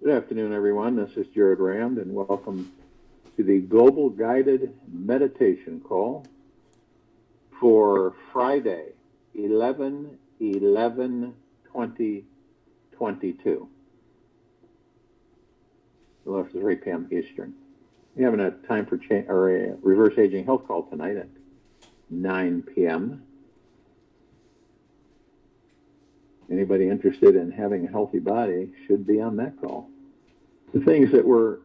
Good afternoon, everyone. This is Jared Rand, and welcome to the Global Guided Meditation Call for Friday, 11/11/2022. Well, it's 3 p.m. Eastern. We're having a time for a reverse aging health call tonight at 9 p.m. Anybody interested in having a healthy body should be on that call. The things that we're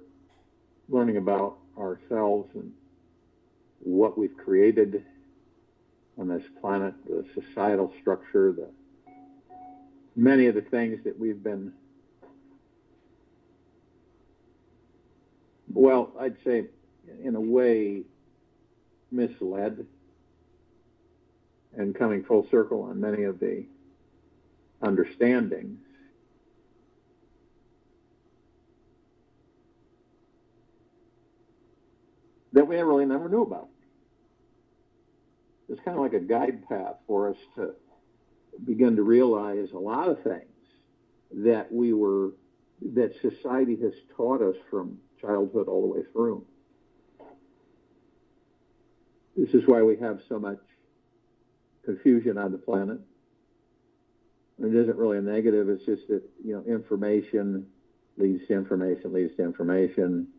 learning about ourselves and what we've created on this planet, the societal structure, many of the things that we've been, well, I'd say in a way misled, and coming full circle on many of the understandings. That we really never knew about. It's kind of like a guide path for us to begin to realize a lot of things that that society has taught us from childhood all the way through. This is why we have so much confusion on the planet. It isn't really a negative, it's just that, information leads to information, leads to information,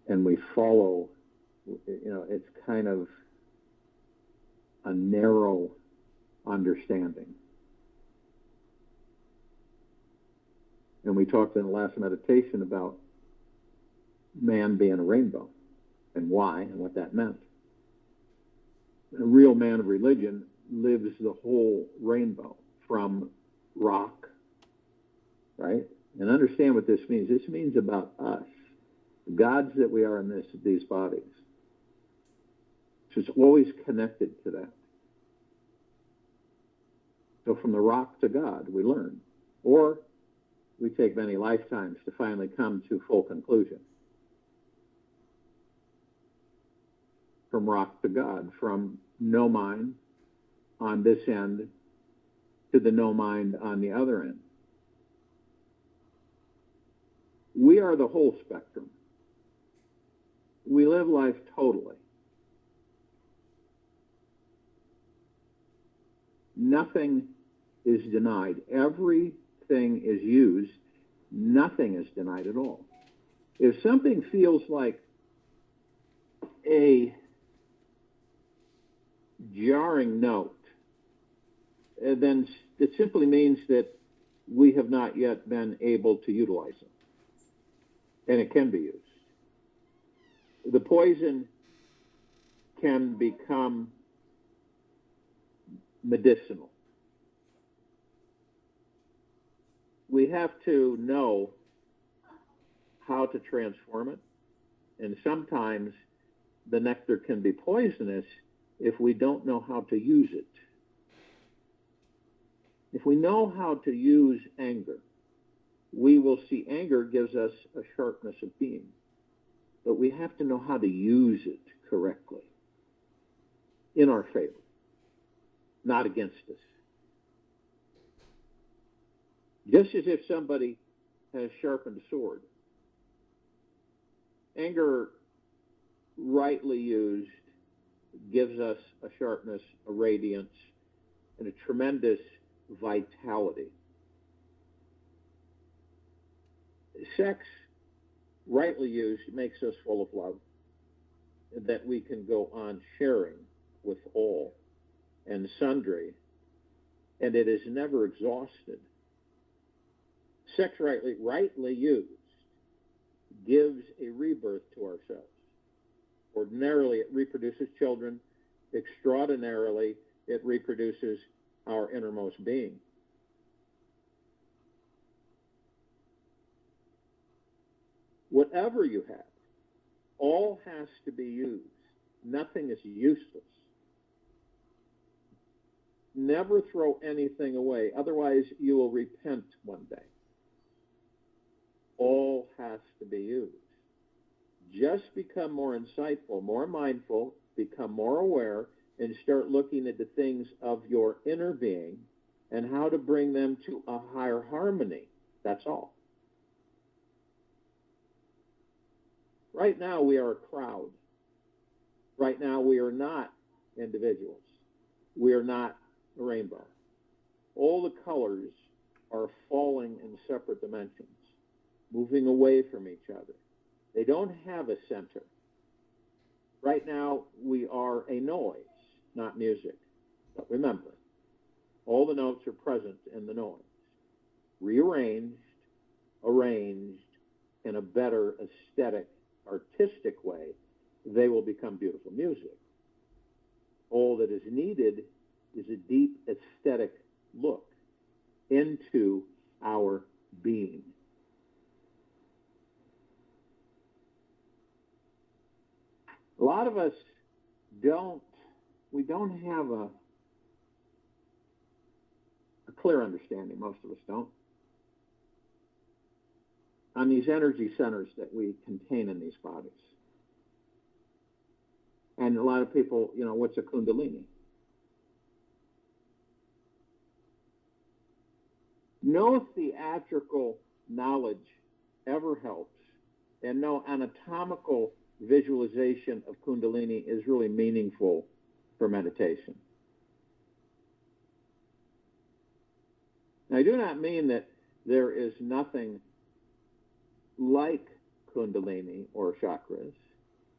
and we follow, it's kind of a narrow understanding. And we talked in the last meditation about man being a rainbow and why and what that meant. A real man of religion lives the whole rainbow from rock, right? And understand what this means. This means about us, the gods that we are in these bodies. So it's always connected to that. So from the rock to God, we learn. Or we take many lifetimes to finally come to full conclusion. From rock to God, from no mind on this end to the no mind on the other end. We are the whole spectrum. We live life totally. Nothing is denied. Everything is used. Nothing is denied at all. If something feels like a jarring note, then it simply means that we have not yet been able to utilize it. And it can be used. The poison can become medicinal. We have to know how to transform it. And sometimes the nectar can be poisonous if we don't know how to use it. If we know how to use anger, we will see anger gives us a sharpness of being. But we have to know how to use it correctly in our favor, not against us. Just as if somebody has sharpened a sword. Anger, rightly used, gives us a sharpness, a radiance, and a tremendous vitality. Sex, rightly used, makes us full of love, that we can go on sharing with all and sundry, and it is never exhausted. Sex, rightly used, gives a rebirth to ourselves. Ordinarily, it reproduces children. Extraordinarily, it reproduces our innermost being. Whatever you have, all has to be used. Nothing is useless. Never throw anything away, otherwise you will repent one day. All has to be used. Just become more insightful, more mindful, become more aware, and start looking at the things of your inner being and how to bring them to a higher harmony. That's all. Right now, we are a crowd. Right now, we are not individuals. We are not a rainbow. All the colors are falling in separate dimensions, moving away from each other. They don't have a center. Right now, we are a noise, not music. But remember, all the notes are present in the noise, rearranged, arranged in a better aesthetic, artistic way, they will become beautiful music. All that is needed is a deep aesthetic look into our being. A lot of us don't have a clear understanding, most of us don't, on these energy centers that we contain in these bodies. And a lot of people, what's a Kundalini? No theatrical knowledge ever helps, and no anatomical visualization of Kundalini is really meaningful for meditation. Now, I do not mean that there is nothing like Kundalini or chakras.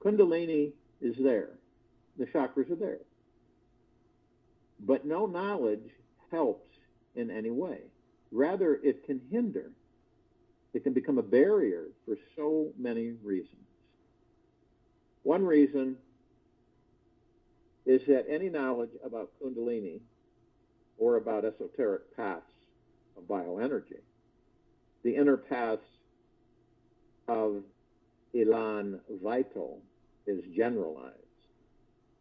Kundalini is there. The chakras are there. But no knowledge helps in any way. Rather, it can hinder. It can become a barrier for so many reasons. One reason is that any knowledge about Kundalini or about esoteric paths of bioenergy, the inner paths of Elan Vital, is generalized.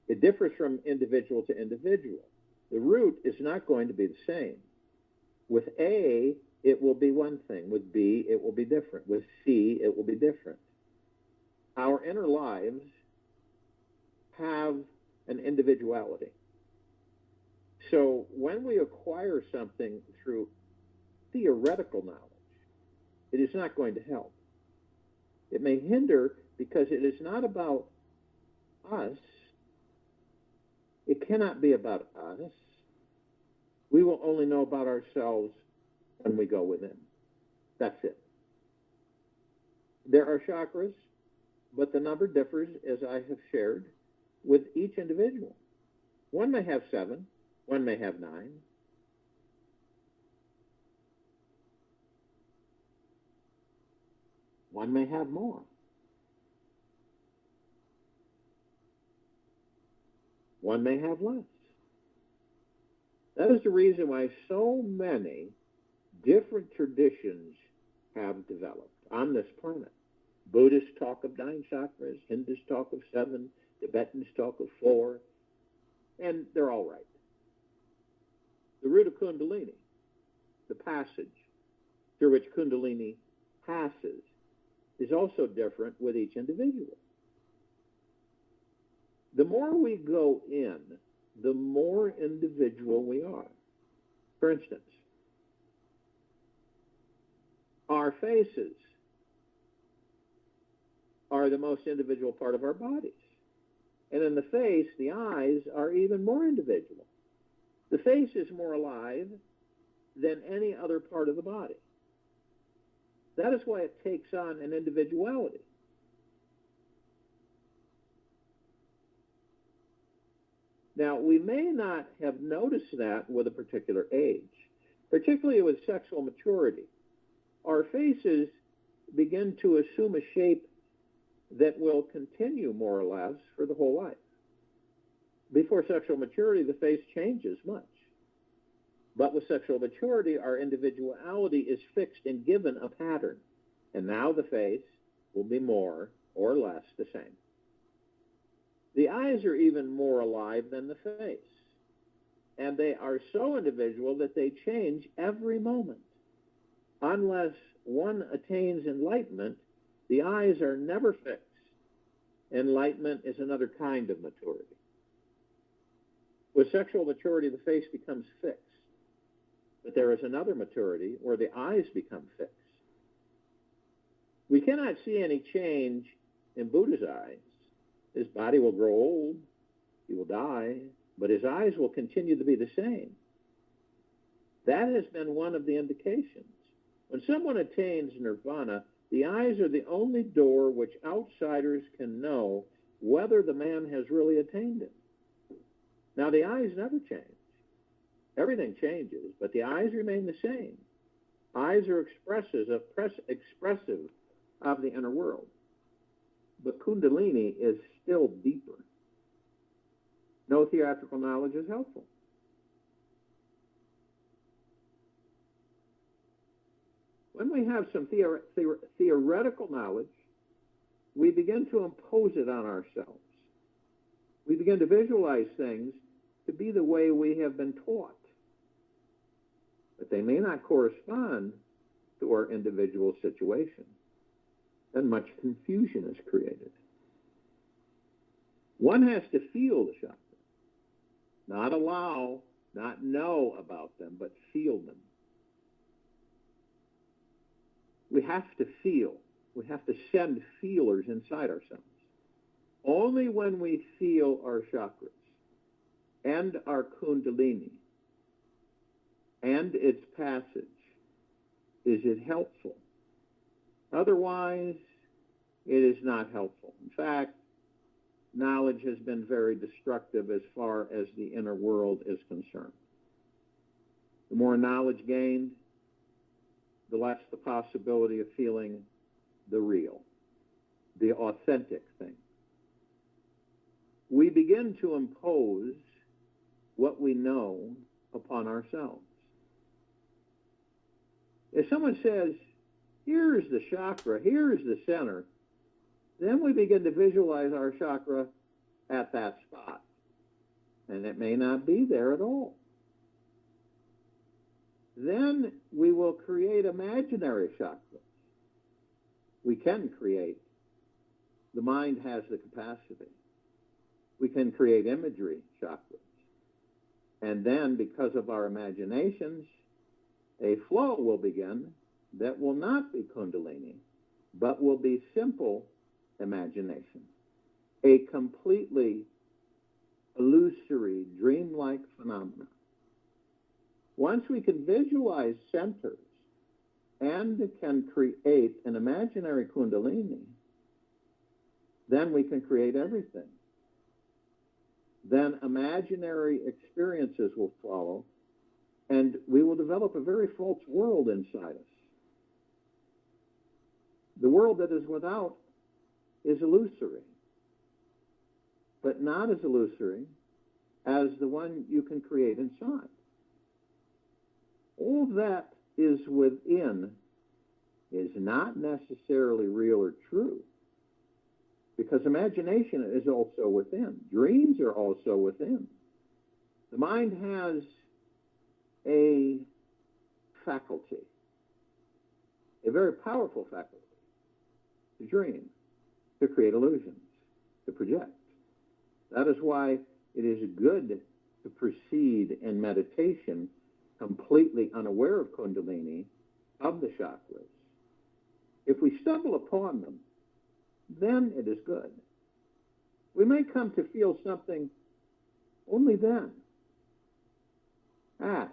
It differs from individual to individual. The root is not going to be the same. With A, it will be one thing. With B, it will be different. With C, it will be different. Our inner lives have an individuality. So when we acquire something through theoretical knowledge, it is not going to help. It may hinder because it is not about us. It cannot be about us. We will only know about ourselves when we go within. That's it. There are chakras, but the number differs, as I have shared, with each individual. One may have 7, one may have 9. One may have more. One may have less. That is the reason why so many different traditions have developed on this planet. Buddhists talk of 9 chakras, Hindus talk of 7, Tibetans talk of 4, and they're all right. The root of Kundalini, the passage through which Kundalini passes, is also different with each individual. The more we go in, the more individual we are. For instance, our faces are the most individual part of our bodies. And in the face, the eyes are even more individual. The face is more alive than any other part of the body. That is why it takes on an individuality. Now, we may not have noticed that with a particular age, particularly with sexual maturity. Our faces begin to assume a shape that will continue more or less for the whole life. Before sexual maturity, the face changes much. But with sexual maturity, our individuality is fixed and given a pattern. And now the face will be more or less the same. The eyes are even more alive than the face. And they are so individual that they change every moment. Unless one attains enlightenment, the eyes are never fixed. Enlightenment is another kind of maturity. With sexual maturity, the face becomes fixed. But there is another maturity where the eyes become fixed. We cannot see any change in Buddha's eyes. His body will grow old, he will die, but his eyes will continue to be the same. That has been one of the indications. When someone attains nirvana, the eyes are the only door which outsiders can know whether the man has really attained it. Now, the eyes never change. Everything changes, but the eyes remain the same. Eyes are expressive of the inner world. But Kundalini is still deeper. No theatrical knowledge is helpful. When we have some theoretical knowledge, we begin to impose it on ourselves. We begin to visualize things to be the way we have been taught. But they may not correspond to our individual situation. Then much confusion is created. One has to feel the chakras. Not allow, not know about them, but feel them. We have to feel. We have to send feelers inside ourselves. Only when we feel our chakras and our Kundalini and its passage is it helpful. Otherwise, it is not helpful. In fact, knowledge has been very destructive as far as the inner world is concerned. The more knowledge gained, the less the possibility of feeling the real, the authentic thing. We begin to impose what we know upon ourselves. If someone says, here's the chakra, here's the center, then we begin to visualize our chakra at that spot. And it may not be there at all. Then we will create imaginary chakras. We can create. The mind has the capacity. We can create imagery chakras. And then, because of our imaginations, a flow will begin that will not be Kundalini, but will be simple imagination. A completely illusory, dreamlike phenomena. Once we can visualize centers and can create an imaginary Kundalini, then we can create everything. Then imaginary experiences will follow, and we will develop a very false world inside us. The world that is without is illusory, but not as illusory as the one you can create inside. All that is within is not necessarily real or true, because imagination is also within. Dreams are also within. The mind has a faculty, a very powerful faculty, to dream, to create illusions, to project. That is why it is good to proceed in meditation completely unaware of Kundalini, of the chakras. If we stumble upon them, then it is good. We may come to feel something only then. Ask.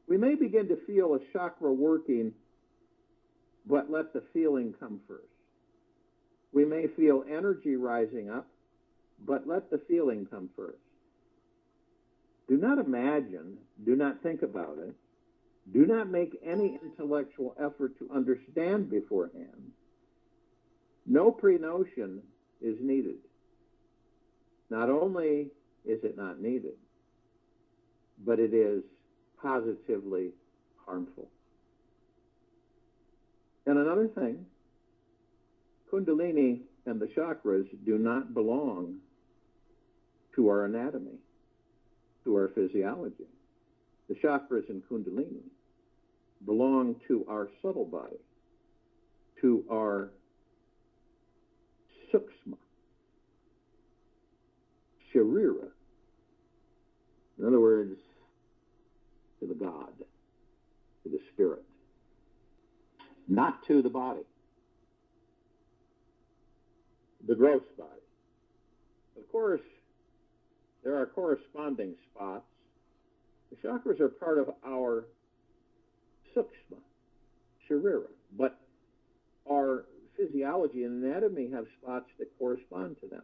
We may begin to feel a chakra working, but let the feeling come first. We may feel energy rising up, but let the feeling come first. Do not imagine, do not think about it, do not make any intellectual effort to understand beforehand. No pre-notion is needed. Not only is it not needed, but it is positively harmful. And another thing, Kundalini and the chakras do not belong to our anatomy, to our physiology. The chakras and Kundalini belong to our subtle body, to our sukshma, sharira. In other words, to the God, to the spirit, not to the body. the gross body. Of course, there are corresponding spots. The chakras are part of our sukshma, sharira, but our physiology and anatomy have spots that correspond to them.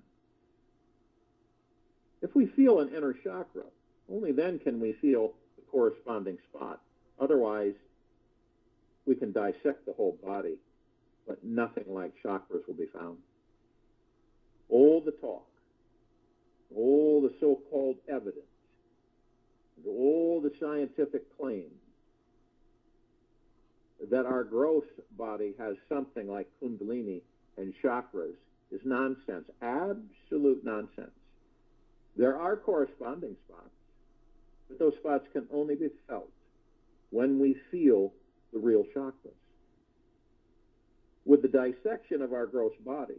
If we feel an inner chakra, only then can we feel the corresponding spot. Otherwise, we can dissect the whole body, but nothing like chakras will be found. All the talk, all the so-called evidence, and all the scientific claims that our gross body has something like kundalini and chakras is nonsense, absolute nonsense. There are corresponding spots, but those spots can only be felt when we feel the real chakras. With the dissection of our gross bodies,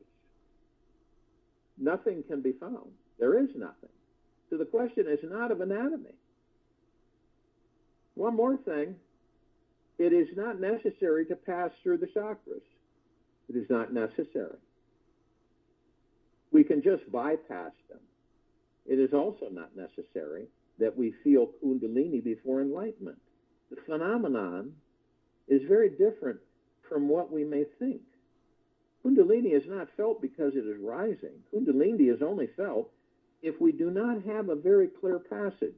nothing can be found. There is nothing. So the question is not of anatomy. One more thing, it is not necessary to pass through the chakras. It is not necessary. We can just bypass them. It is also not necessary that we feel kundalini before enlightenment. The phenomenon is very different from what we may think. Kundalini is not felt because it is rising. Kundalini is only felt if we do not have a very clear passage.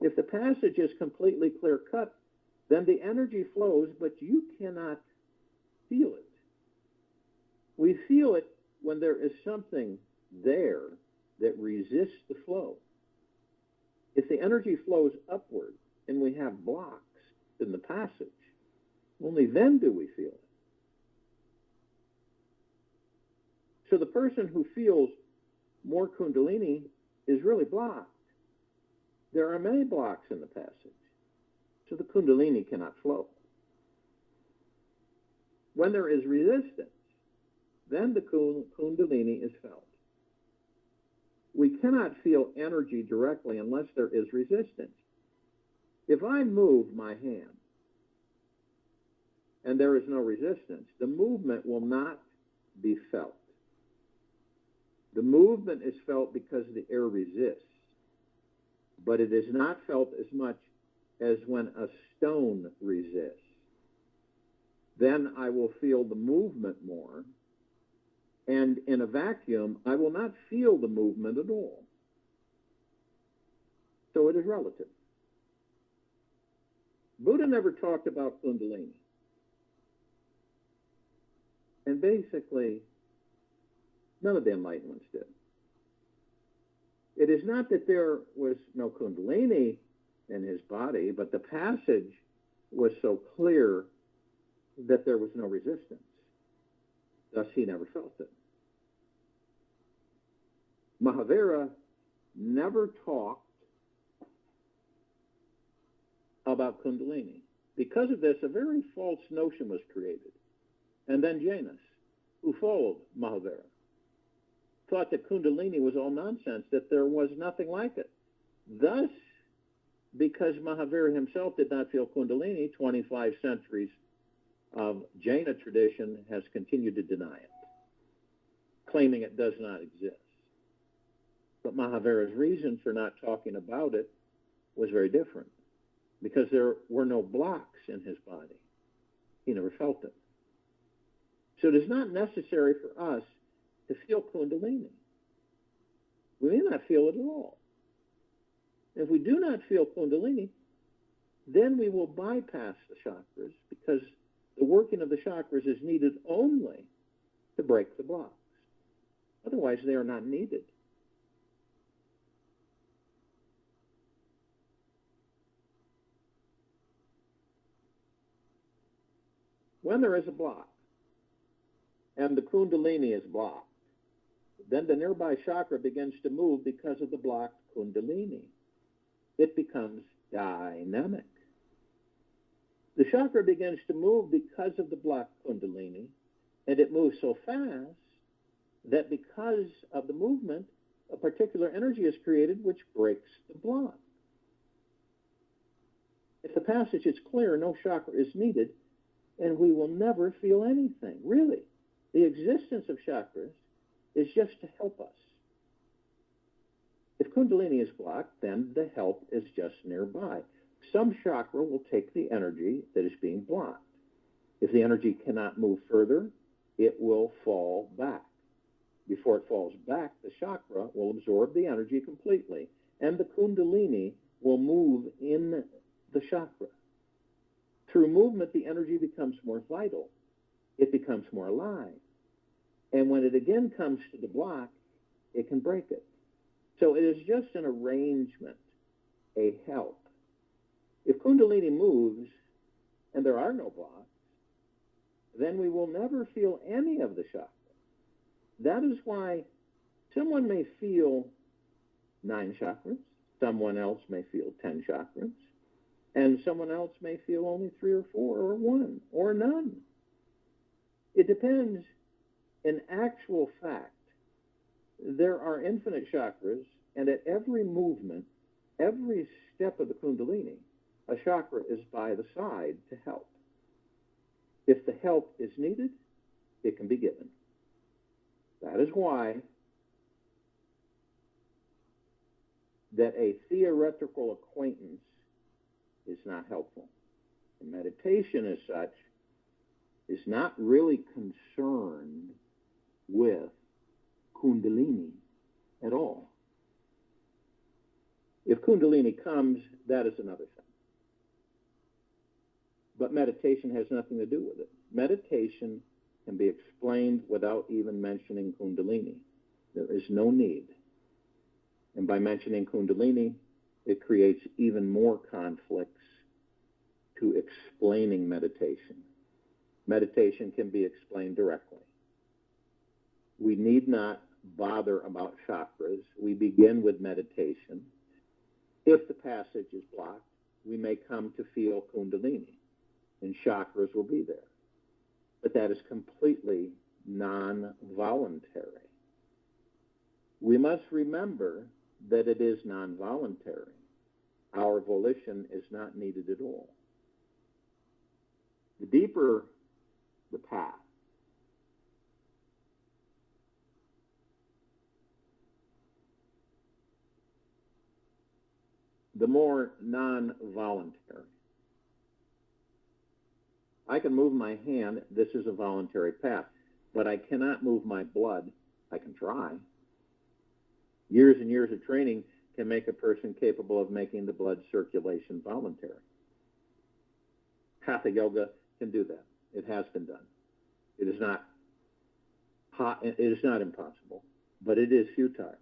If the passage is completely clear-cut, then the energy flows, but you cannot feel it. We feel it when there is something there that resists the flow. If the energy flows upward and we have blocks in the passage, only then do we feel it. So the person who feels more kundalini is really blocked. There are many blocks in the passage, so the kundalini cannot flow. When there is resistance, then the kundalini is felt. We cannot feel energy directly unless there is resistance. If I move my hand and there is no resistance, the movement will not be felt. The movement is felt because the air resists, but it is not felt as much as when a stone resists. Then I will feel the movement more, and in a vacuum, I will not feel the movement at all. So it is relative. Buddha never talked about kundalini. And basically, none of the enlightenments did. It is not that there was no kundalini in his body, but the passage was so clear that there was no resistance. Thus, he never felt it. Mahavira never talked about kundalini. Because of this, a very false notion was created. And then Jainas, who followed Mahavira, thought that kundalini was all nonsense, that there was nothing like it. Thus, because Mahavira himself did not feel kundalini, 25 centuries of Jaina tradition has continued to deny it, claiming it does not exist. But Mahavira's reason for not talking about it was very different, because there were no blocks in his body. He never felt it. So it is not necessary for us to feel kundalini. We may not feel it at all. If we do not feel kundalini, then we will bypass the chakras, because the working of the chakras is needed only to break the blocks. Otherwise, they are not needed. When there is a block, and the kundalini is blocked, then the nearby chakra begins to move because of the blocked kundalini. It becomes dynamic. The chakra begins to move because of the blocked kundalini, and it moves so fast that because of the movement, a particular energy is created which breaks the block. If the passage is clear, no chakra is needed, and we will never feel anything. Really, the existence of chakras is just to help us. If Kundalini is blocked, then the help is just nearby. Some chakra will take the energy that is being blocked. If the energy cannot move further, it will fall back. Before it falls back, the chakra will absorb the energy completely, and the Kundalini will move in the chakra. Through movement, the energy becomes more vital. It becomes more alive. And when it again comes to the block, it can break it. So it is just an arrangement, a help. If Kundalini moves and there are no blocks, then we will never feel any of the chakra. That is why someone may feel 9 chakras, someone else may feel 10 chakras, and someone else may feel only 3 or 4 or 1 or none. It depends. In actual fact, there are infinite chakras, and at every movement, every step of the Kundalini, a chakra is by the side to help. If the help is needed, it can be given. That is why that a theoretical acquaintance is not helpful. And meditation as such is not really concerned with Kundalini at all. If Kundalini comes, that is another thing. But meditation has nothing to do with it. Meditation can be explained without even mentioning Kundalini. There is no need. And by mentioning Kundalini, it creates even more conflicts to explaining meditation. Meditation can be explained directly. We need not bother about chakras. We begin with meditation. If the passage is blocked, we may come to feel Kundalini, and chakras will be there. But that is completely non-voluntary. We must remember that it is non-voluntary. Our volition is not needed at all. The deeper the path, the more non-voluntary. I can move my hand. This is a voluntary path. But I cannot move my blood. I can try. Years and years of training can make a person capable of making the blood circulation voluntary. Hatha yoga can do that. It has been done. It is not impossible, but it is futile.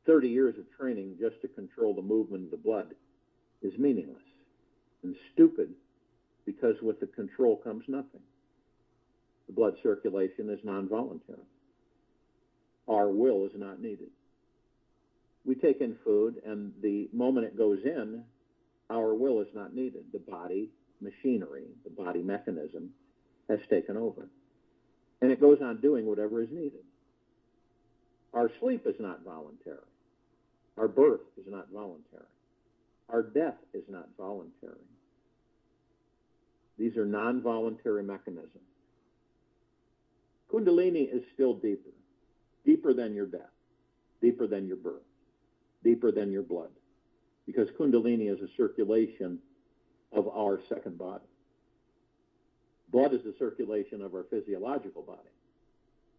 30 years of training just to control the movement of the blood is meaningless and stupid, because with the control comes nothing. The blood circulation is non-voluntary. Our will is not needed. We take in food, and the moment it goes in, our will is not needed. The body machinery, the body mechanism, has taken over. And it goes on doing whatever is needed. Our sleep is not voluntary. Our birth is not voluntary. Our death is not voluntary. These are non-voluntary mechanisms. Kundalini is still deeper, deeper than your death, deeper than your birth, deeper than your blood, because Kundalini is a circulation of our second body. Blood is the circulation of our physiological body.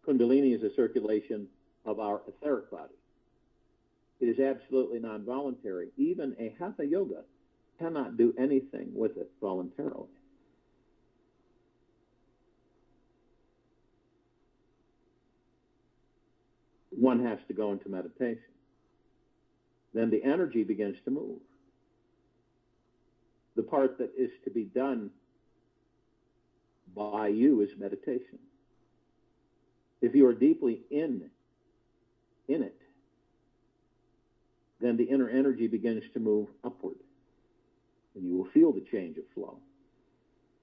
Kundalini is a circulation of our etheric body. It is absolutely non-voluntary. Even a Hatha yoga cannot do anything with it voluntarily. One has to go into meditation. Then the energy begins to move. The part that is to be done by you is meditation. If you are deeply in it, then the inner energy begins to move upward, and you will feel the change of flow.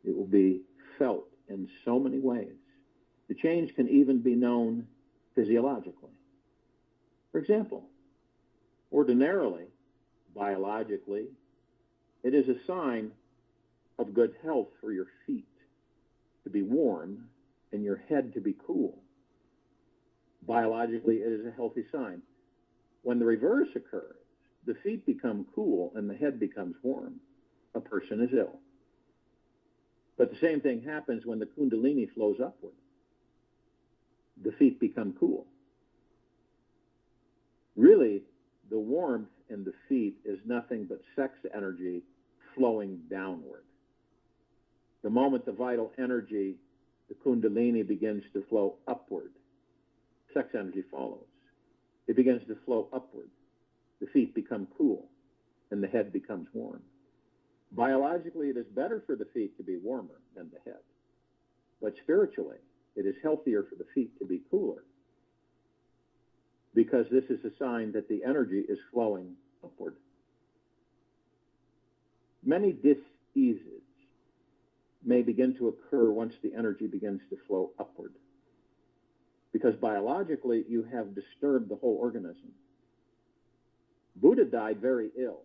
It will be felt in so many ways. The change can even be known physiologically. For example, ordinarily, biologically, it is a sign of good health for your feet to be warm and your head to be cool. Biologically, it is a healthy sign. When the reverse occurs, the feet become cool and the head becomes warm, a person is ill. But the same thing happens when the Kundalini flows upward. The feet become cool. Really, the warmth in the feet is nothing but sex energy flowing downward. The moment the vital energy, the Kundalini, begins to flow upward, sex energy follows. It begins to flow upward. The feet become cool and the head becomes warm. Biologically, it is better for the feet to be warmer than the head. But spiritually, it is healthier for the feet to be cooler, because this is a sign that the energy is flowing upward. Many dis-eases may begin to occur once the energy begins to flow upward, because biologically you have disturbed the whole organism. Buddha died very ill.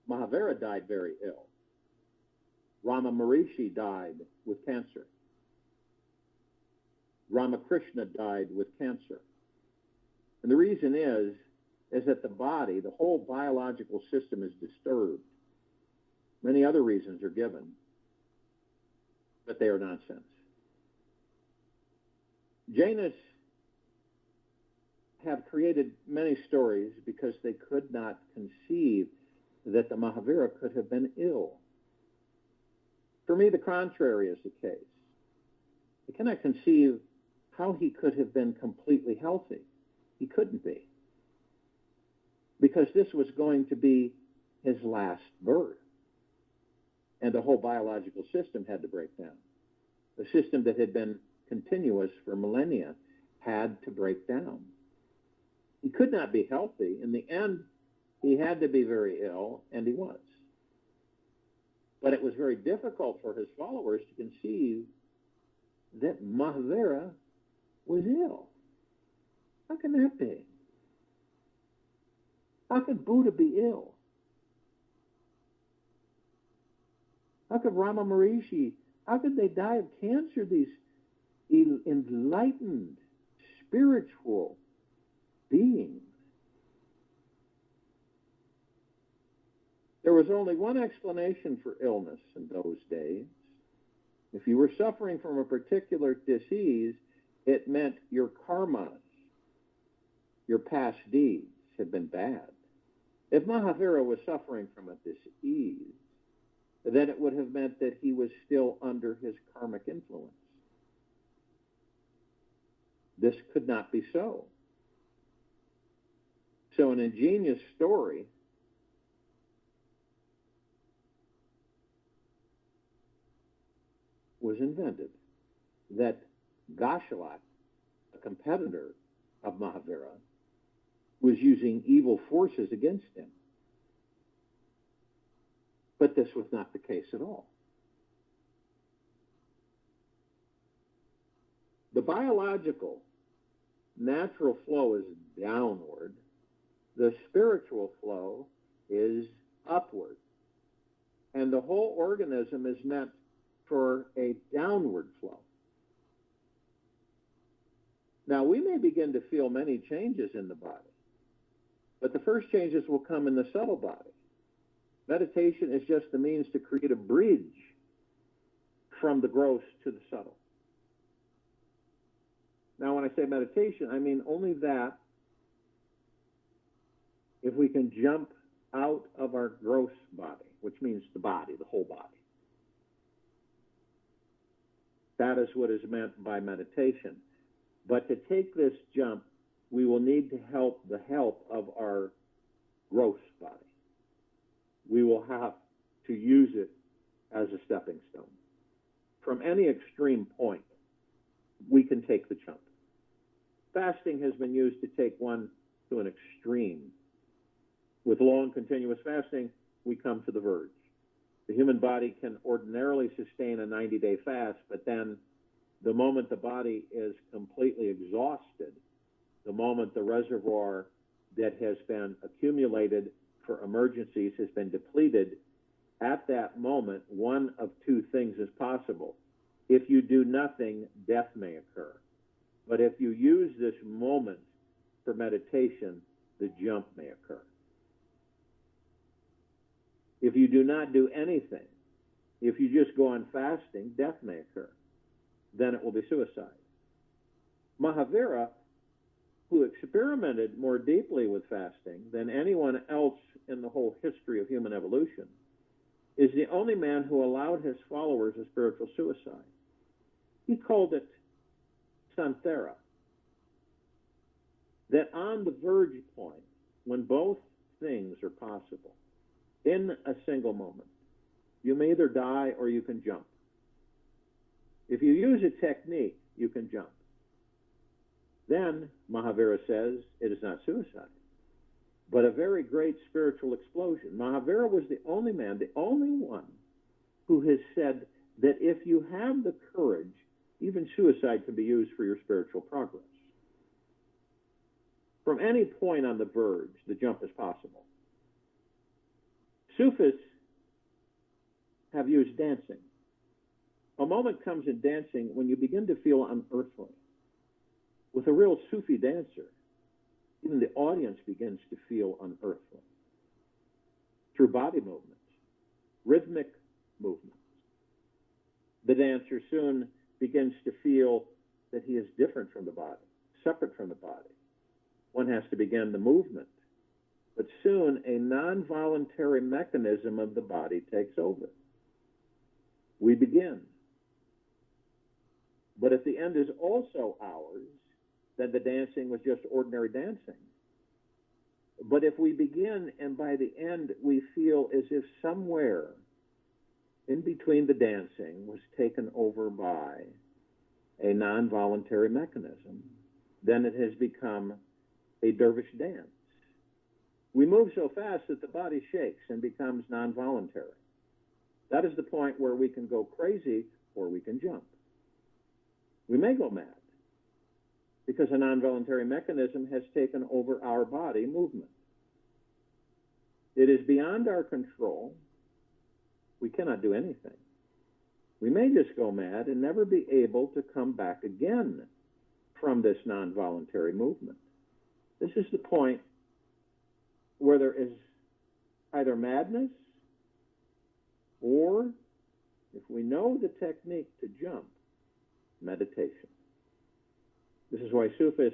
Mahavira died very ill. Rama Maharishi died with cancer. Ramakrishna died with cancer. And the reason is that the body, the whole biological system, is disturbed. Many other reasons are given, but they are nonsense. Jainists have created many stories because they could not conceive that the Mahavira could have been ill. For me, the contrary is the case. I cannot conceive how he could have been completely healthy. He couldn't be, because this was going to be his last birth, and the whole biological system had to break down. The system that had been continuous for millennia had to break down. He could not be healthy. In the end, he had to be very ill, and he was. But it was very difficult for his followers to conceive that Mahavira was ill. How can that be? How could Buddha be ill? How could Rama Maharishi, how could they die of cancer, these enlightened, spiritual beings? There was only one explanation for illness in those days. If you were suffering from a particular disease, it meant your karmas, your past deeds, had been bad. If Mahavira was suffering from a disease, then it would have meant that he was still under his karmic influence. This could not be so. So an ingenious story was invented that Gashalat, a competitor of Mahavira, was using evil forces against him. But this was not the case at all. The biological natural flow is downward. The spiritual flow is upward. And the whole organism is meant for a downward flow. Now, we may begin to feel many changes in the body, but the first changes will come in the subtle body. Meditation is just the means to create a bridge from the gross to the subtle. Now, when I say meditation, I mean only that if we can jump out of our gross body, which means the body, the whole body. That is what is meant by meditation. But to take this jump, we will need to help the help of our gross body. We will have to use it as a stepping stone. From any extreme point, we can take the jump. Fasting has been used to take one to an extreme. With long, continuous fasting, we come to the verge. The human body can ordinarily sustain a 90-day fast, but then the moment the body is completely exhausted, the moment the reservoir that has been accumulated for emergencies has been depleted, at that moment, one of two things is possible. If you do nothing, death may occur. But if you use this moment for meditation, the jump may occur. If you do not do anything, if you just go on fasting, death may occur. Then it will be suicide. Mahavira, who experimented more deeply with fasting than anyone else in the whole history of human evolution, is the only man who allowed his followers a spiritual suicide. He called it Santhara. That on the verge point, when both things are possible, in a single moment, you may either die or you can jump. If you use a technique, you can jump. Then, Mahavira says, it is not suicide, but a very great spiritual explosion. Mahavira was the only man, the only one, who has said that if you have the courage, even suicide can be used for your spiritual progress. From any point on the verge, the jump is possible. Sufis have used dancing. A moment comes in dancing when you begin to feel unearthly. With a real Sufi dancer, even the audience begins to feel unearthly. Through body movements, rhythmic movements, the dancer soon begins to feel that he is different from the body, separate from the body. One has to begin the movement. But soon a non-voluntary mechanism of the body takes over. We begin. But if the end is also ours, then the dancing was just ordinary dancing. But if we begin and by the end we feel as if somewhere in between the dancing was taken over by a non-voluntary mechanism, then it has become a dervish dance. We move so fast that the body shakes and becomes non-voluntary. That is the point where we can go crazy or we can jump. We may go mad because a non-voluntary mechanism has taken over our body movement. It is beyond our control. We cannot do anything. We may just go mad and never be able to come back again from this non-voluntary movement. This is the point where there is either madness or, if we know the technique to jump, meditation. This is why Sufis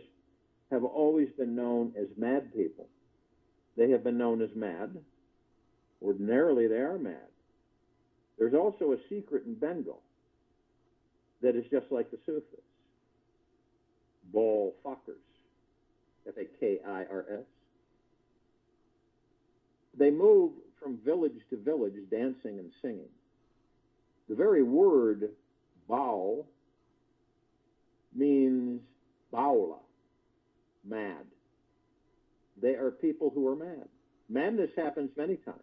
have always been known as mad people. They have been known as mad. Ordinarily, they are mad. There's also a secret in Bengal that is just like the Sufis. Ball fuckers. F-A-K-I-R-S. They move from village to village dancing and singing. The very word baul means baula, mad. They are people who are mad. Madness happens many times.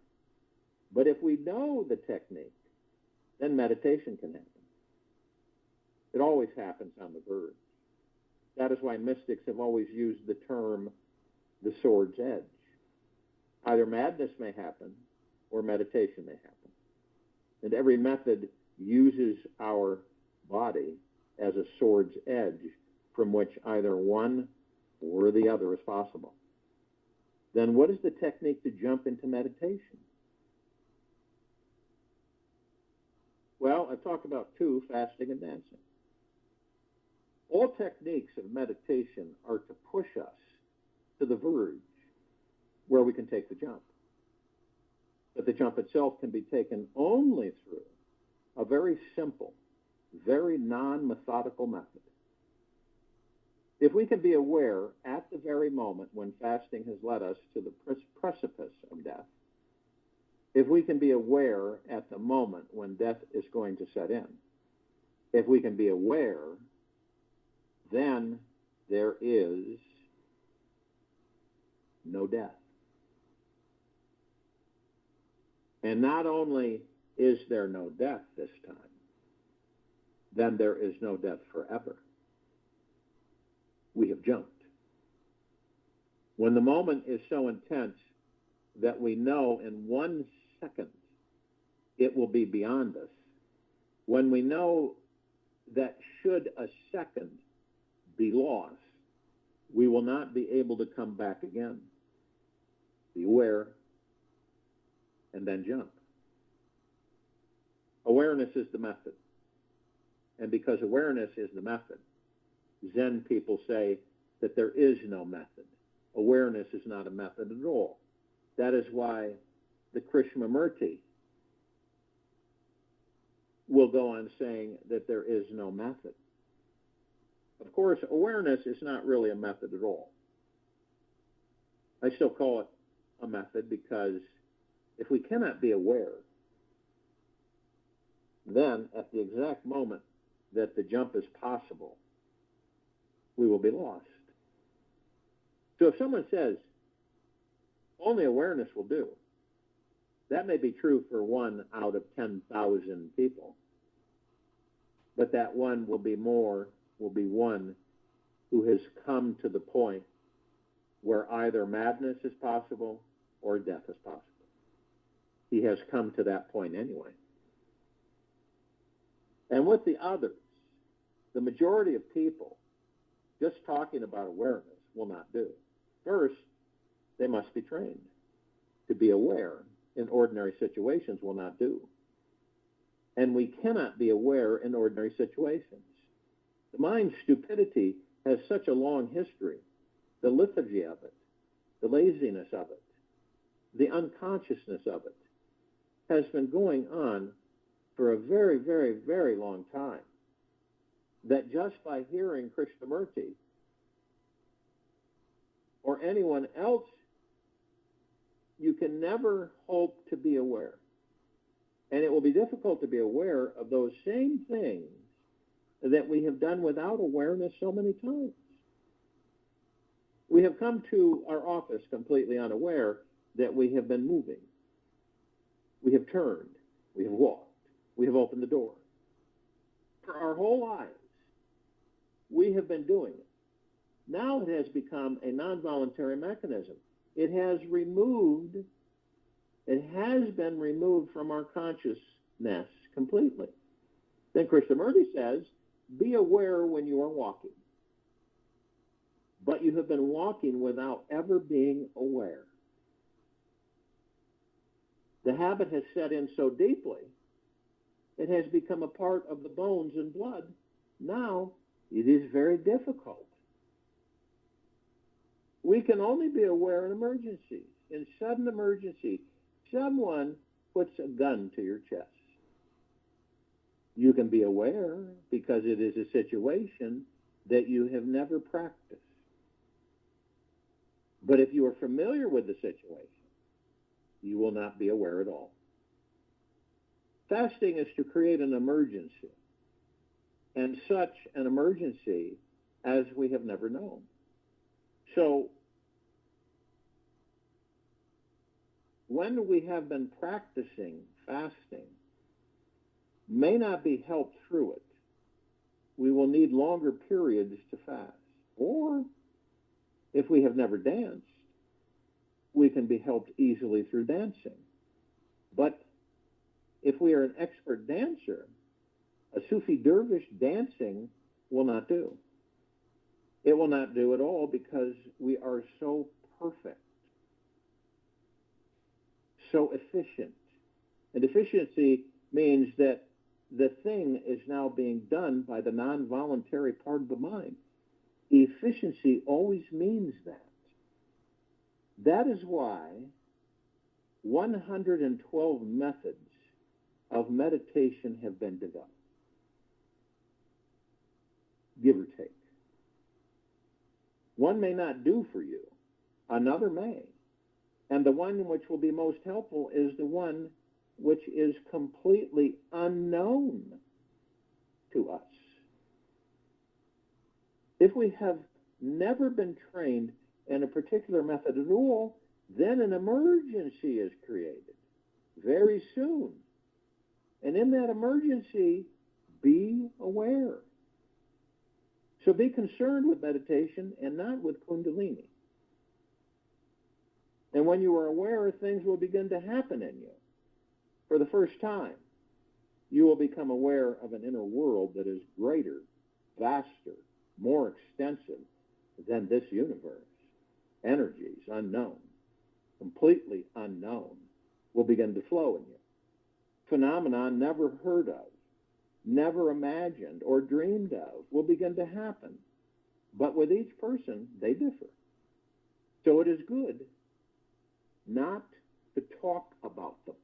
But if we know the technique, then meditation can happen. It always happens on the verge. That is why mystics have always used the term the sword's edge. Either madness may happen or meditation may happen. And every method uses our body as a sword's edge from which either one or the other is possible. Then what is the technique to jump into meditation? Well, I've talked about two, fasting and dancing. All techniques of meditation are to push us to the verge where we can take the jump. But the jump itself can be taken only through a very simple, very non-methodical method. If we can be aware at the very moment when fasting has led us to the precipice of death, if we can be aware at the moment when death is going to set in, if we can be aware, then there is no death. And not only is there no death this time, then there is no death forever. We have jumped. When the moment is so intense that we know in 1 second it will be beyond us, when we know that should a second be lost. We will not be able to come back again. Be aware and then jump. Awareness is the method. And because awareness is the method, Zen people say that there is no method. Awareness is not a method at all. That is why the Krishnamurti will go on saying that there is no method. Of course, awareness is not really a method at all. I still call it a method because if we cannot be aware, then at the exact moment that the jump is possible, we will be lost. So if someone says, only awareness will do, that may be true for 1 out of 10,000 people. But that one will be one who has come to the point where either madness is possible or death is possible. He has come to that point anyway. And with the others, the majority of people, just talking about awareness will not do. First, they must be trained. To be aware in ordinary situations will not do. And we cannot be aware in ordinary situations. The mind's stupidity has such a long history. The lethargy of it, the laziness of it, the unconsciousness of it has been going on for a very, very, very long time. That just by hearing Krishnamurti or anyone else, you can never hope to be aware. And it will be difficult to be aware of those same things that we have done without awareness so many times. We have come to our office completely unaware that we have been moving. We have turned. We have walked. We have opened the door. For our whole lives, we have been doing it. Now it has become a non-voluntary mechanism. It has been removed from our consciousness completely. Then Krishnamurti says, be aware when you are walking. But you have been walking without ever being aware. The habit has set in so deeply, it has become a part of the bones and blood. Now, it is very difficult. We can only be aware in emergencies. In sudden emergency, someone puts a gun to your chest. You can be aware because it is a situation that you have never practiced. But if you are familiar with the situation, you will not be aware at all. Fasting is to create an emergency, and such an emergency as we have never known. So, when we have been practicing fasting, may not be helped through it. We will need longer periods to fast. Or, if we have never danced, we can be helped easily through dancing. But if we are an expert dancer, a Sufi dervish dancing will not do. It will not do at all because we are so perfect, so efficient. And efficiency means that the thing is now being done by the non-voluntary part of the mind. Efficiency always means that. That is why 112 methods of meditation have been developed, give or take. One may not do for you, another may. And the one which will be most helpful is the one which is completely unknown to us. If we have never been trained in a particular method at all, then an emergency is created very soon. And in that emergency, be aware. So be concerned with meditation and not with Kundalini. And when you are aware, things will begin to happen in you. For the first time, you will become aware of an inner world that is greater, vaster, more extensive this universe, energies unknown, completely unknown, will begin to flow in you. Phenomenon never heard of, never imagined or dreamed of will begin to happen. But with each person, they differ. So it is good not to talk about them.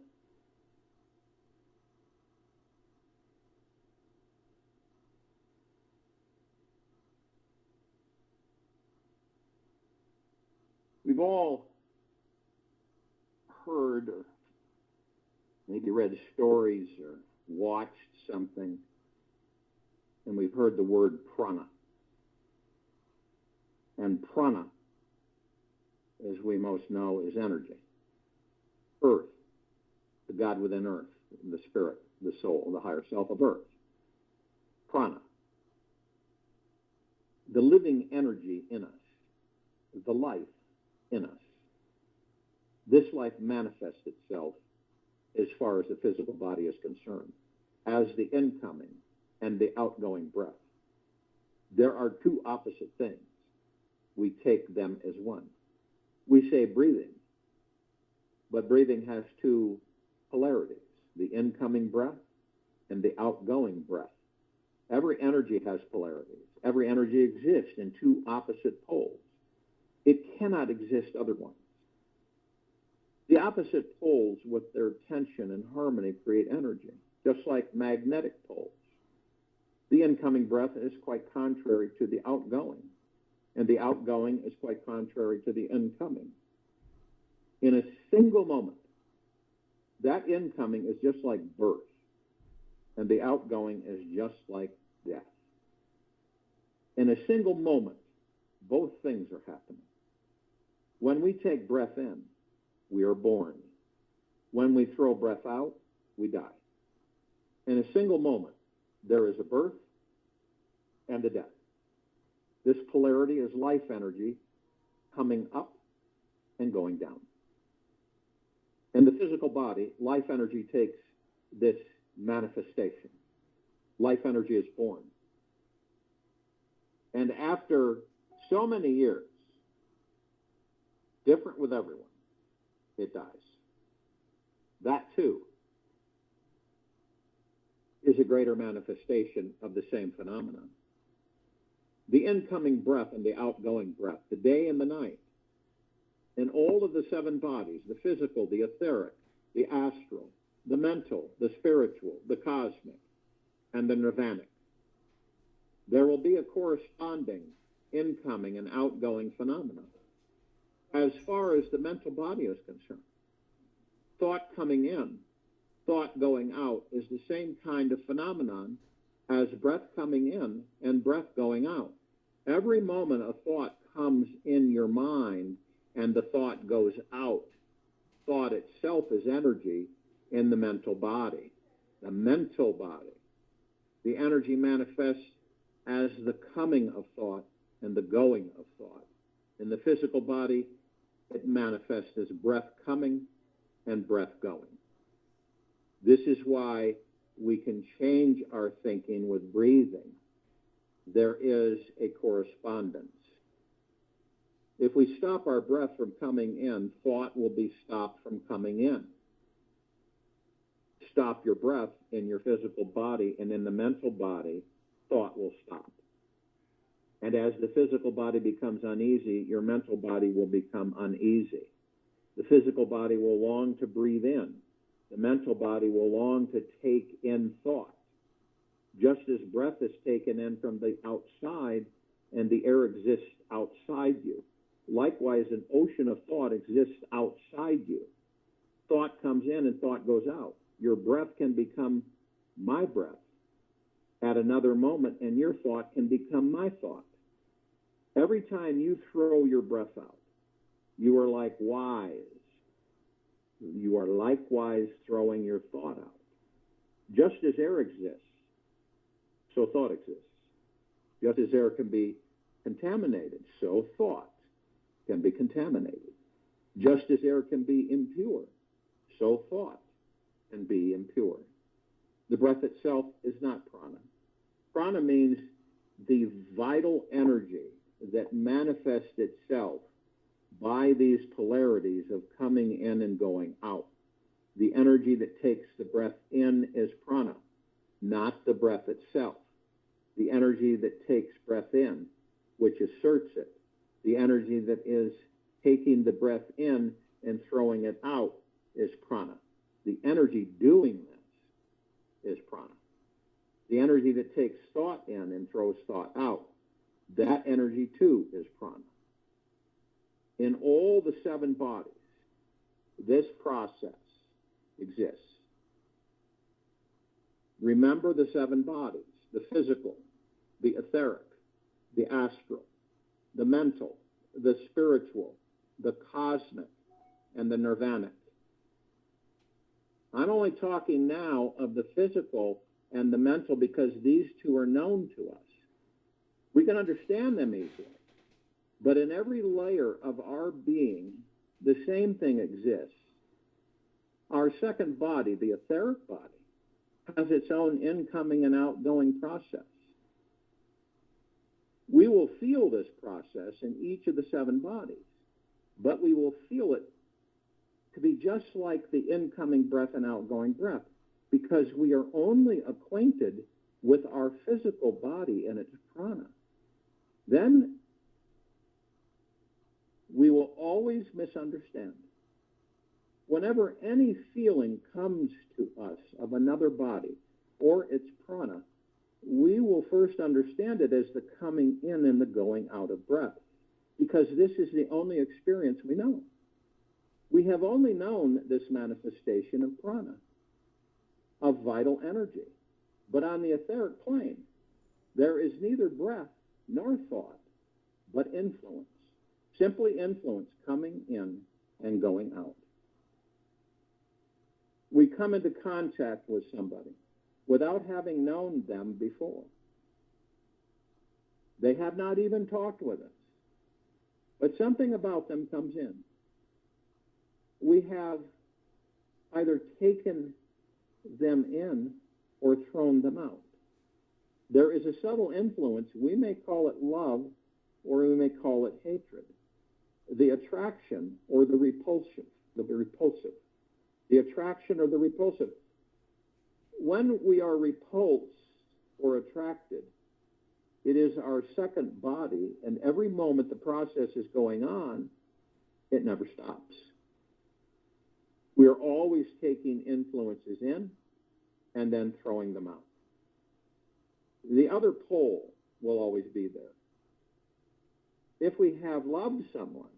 We've all heard or maybe read stories or watched something, and we've heard the word prana. And prana, as we most know, is energy. Earth, the God within earth, the spirit, the soul, the higher self of earth. Prana, the living energy in us, the life in us. This life manifests itself, as far as the physical body is concerned, as the incoming and the outgoing breath. There are two opposite things. We take them as one. We say breathing, but breathing has two polarities, the incoming breath and the outgoing breath. Every energy has polarities. Every energy exists in two opposite poles. It cannot exist otherwise. The opposite poles, with their tension and harmony, create energy, just like magnetic poles. The incoming breath is quite contrary to the outgoing, and the outgoing is quite contrary to the incoming. In a single moment, that incoming is just like birth, and the outgoing is just like death. In a single moment, both things are happening. When we take breath in, we are born. When we throw breath out, we die. In a single moment, there is a birth and a death. This polarity is life energy coming up and going down. In the physical body, life energy takes this manifestation. Life energy is born. And after so many years, different with everyone, it dies. That, too, is a greater manifestation of the same phenomenon. The incoming breath and the outgoing breath, the day and the night, in all of the seven bodies, the physical, the etheric, the astral, the mental, the spiritual, the cosmic, and the nirvanic, there will be a corresponding incoming and outgoing phenomenon. As far as the mental body is concerned, thought coming in, thought going out is the same kind of phenomenon as breath coming in and breath going out. Every moment a thought comes in your mind and the thought goes out, thought itself is energy in the mental body. The mental body, the energy manifests as the coming of thought and the going of thought. In the physical body, it manifests as breath coming and breath going. This is why we can change our thinking with breathing. There is a correspondence. If we stop our breath from coming in, thought will be stopped from coming in. Stop your breath in your physical body, and in the mental body, thought will stop. And as the physical body becomes uneasy, your mental body will become uneasy. The physical body will long to breathe in. The mental body will long to take in thought. Just as breath is taken in from the outside and the air exists outside you, likewise an ocean of thought exists outside you. Thought comes in and thought goes out. Your breath can become my breath at another moment, and your thought can become my thought. Every time you throw your breath out, you are likewise throwing your thought out. Just as air exists, so thought exists. Just as air can be contaminated, so thought can be contaminated. Just as air can be impure, so thought can be impure. The breath itself is not prana. Prana means the vital energy that manifests itself by these polarities of coming in and going out. The energy that takes the breath in is prana, not the breath itself. The energy that takes breath in, which asserts it, the energy that is taking the breath in and throwing it out is prana. The energy doing this is prana. The energy that takes thought in and throws thought out, that energy too is prana. In all the 7 bodies, this process exists. Remember the 7 bodies: the physical, the etheric, the astral, the mental, the spiritual, the cosmic, and the nirvanic. I'm only talking now of the physical and the mental because these 2 are known to us. We can understand them easily. But in every layer of our being, the same thing exists. Our second body, the etheric body, has its own incoming and outgoing process. We will feel this process in each of the 7 bodies, but we will feel it to be just like the incoming breath and outgoing breath, because we are only acquainted with our physical body and its prana. Then we will always misunderstand. Whenever any feeling comes to us of another body or its prana, we will first understand it as the coming in and the going out of breath, because this is the only experience we know. We have only known this manifestation of prana, of vital energy. But on the etheric plane, there is neither breath nor thought, but influence. Simply influence coming in and going out. We come into contact with somebody without having known them before. They have not even talked with us, but something about them comes in. We have either taken them in or thrown them out. There is a subtle influence. We may call it love, or we may call it hatred. The attraction or the repulsion, the repulsive. The attraction or the repulsive. When we are repulsed or attracted, it is our second body, and every moment the process is going on, it never stops. We are always taking influences in and then throwing them out. The other pole will always be there. If we have loved someone,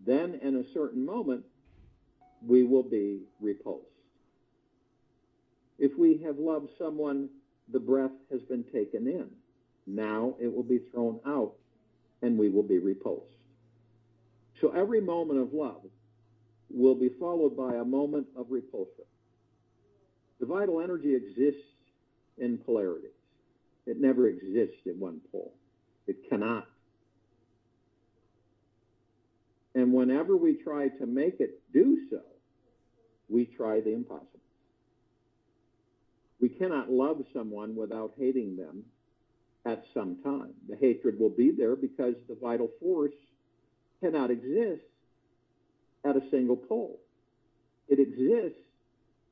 then in a certain moment, we will be repulsed. If we have loved someone, the breath has been taken in. Now it will be thrown out, and we will be repulsed. So every moment of love will be followed by a moment of repulsion. The vital energy exists in polarities. It never exists in one pole. It cannot. And whenever we try to make it do so, we try the impossible. We cannot love someone without hating them at some time. The hatred will be there because the vital force cannot exist at a single pole. It exists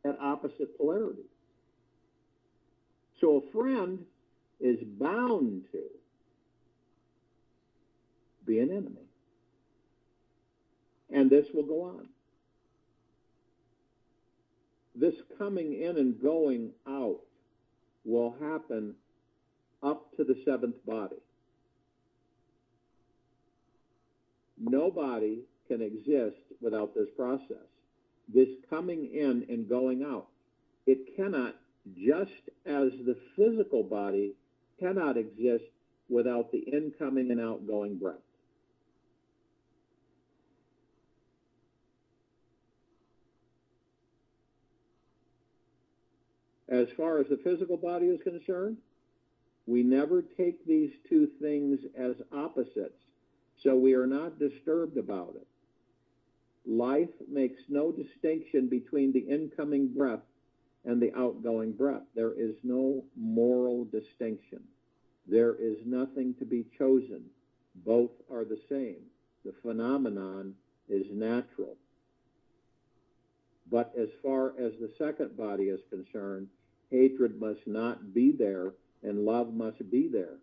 at opposite polarities. So a friend is bound to be an enemy. And this will go on. This coming in and going out will happen up to the 7th body. Nobody can exist without this process. This coming in and going out. It cannot, just as the physical body cannot exist without the incoming and outgoing breath. As far as the physical body is concerned, we never take these 2 things as opposites, so we are not disturbed about it. Life makes no distinction between the incoming breath and the outgoing breath. There is no moral distinction. There is nothing to be chosen. Both are the same. The phenomenon is natural. But as far as the second body is concerned, hatred must not be there and love must be there.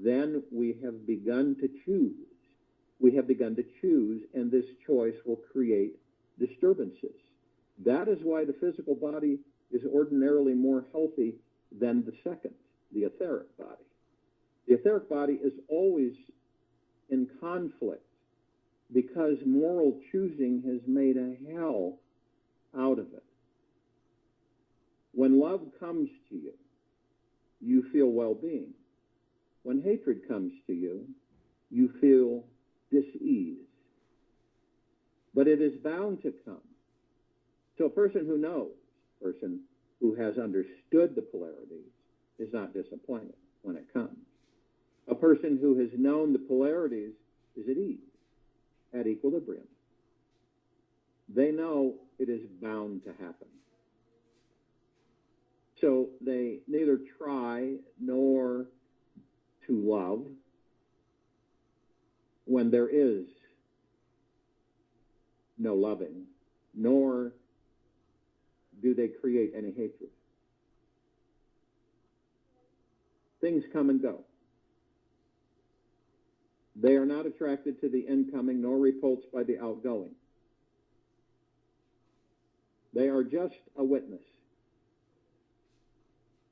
Then we have begun to choose. We have begun to choose, and this choice will create disturbances. That is why the physical body is ordinarily more healthy than the second, the etheric body. The etheric body is always in conflict because moral choosing has made a hell out of it. When love comes to you, you feel well-being. When hatred comes to you, you feel dis-ease. But it is bound to come. So a person who knows, a person who has understood the polarities, is not disappointed when it comes. A person who has known the polarities is at ease, at equilibrium. They know it is bound to happen. So they neither try nor to love when there is no loving, nor do they create any hatred. Things come and go. They are not attracted to the incoming nor repulsed by the outgoing. They are just a witness.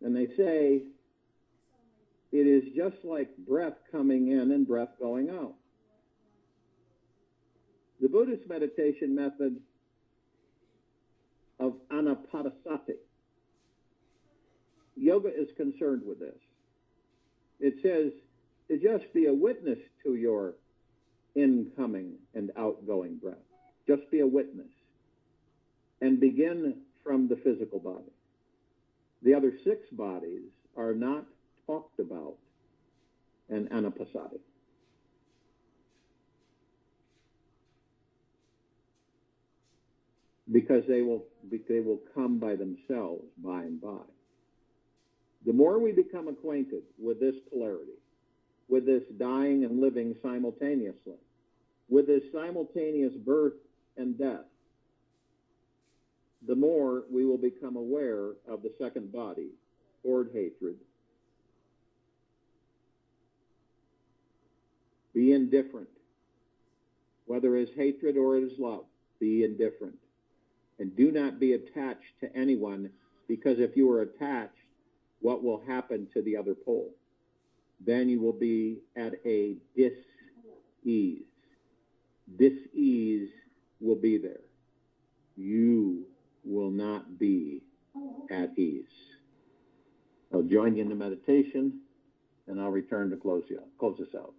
And they say it is just like breath coming in and breath going out. The Buddhist meditation method of anapanasati, yoga is concerned with this. It says to just be a witness to your incoming and outgoing breath. Just be a witness. And begin from the physical body. The other 6 bodies are not talked about in anapanasati. Because they will come by themselves by and by. The more we become acquainted with this polarity, with this dying and living simultaneously, with this simultaneous birth and death, the more we will become aware of the second body toward hatred. Be indifferent. Whether it is hatred or it is love, be indifferent. And do not be attached to anyone, because if you are attached, what will happen to the other pole? Then you will be at a dis-ease. Dis-ease will be there. You will not be at ease. I'll join you in the meditation, and I'll return to close this out.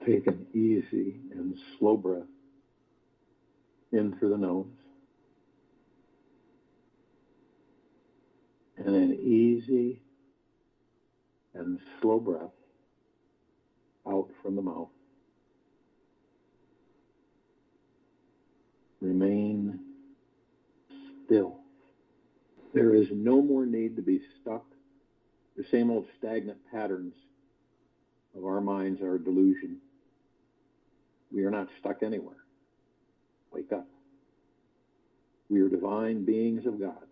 Take an easy and slow breath in through the nose, and an easy and slow breath out from the mouth. Remain still. There is no more need to be stuck. The same old stagnant patterns of our minds are a delusion. We are not stuck anywhere. Wake up. We are divine beings of God.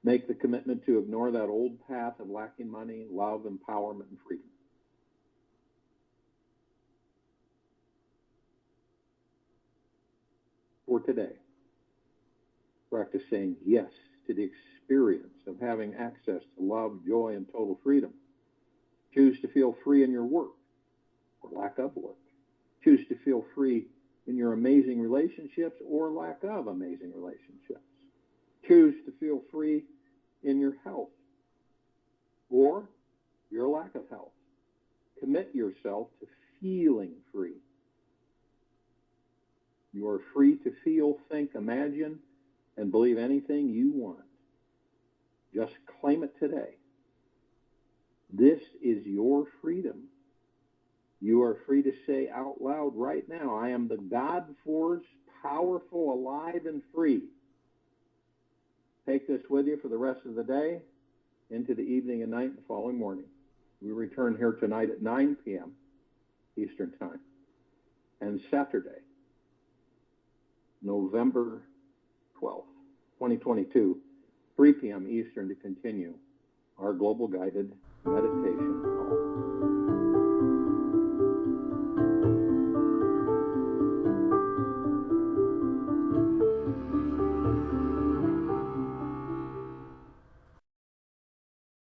Make the commitment to ignore that old path of lacking money, love, empowerment, and freedom. For today, practice saying yes to the experience of having access to love, joy, and total freedom. Choose to feel free in your work or lack of work. Choose to feel free in your amazing relationships or lack of amazing relationships. Choose to feel free in your health or your lack of health. Commit yourself to feeling free. You are free to feel, think, imagine, and believe anything you want. Just claim it today. This is your freedom. You are free to say out loud right now, I am the God force, powerful, alive, and free. Take this with you for the rest of the day, into the evening and night and the following morning. We return here tonight at 9 p.m. Eastern Time. And Saturday, November 12th, 2022, 3 p.m. Eastern, to continue our global guided meditation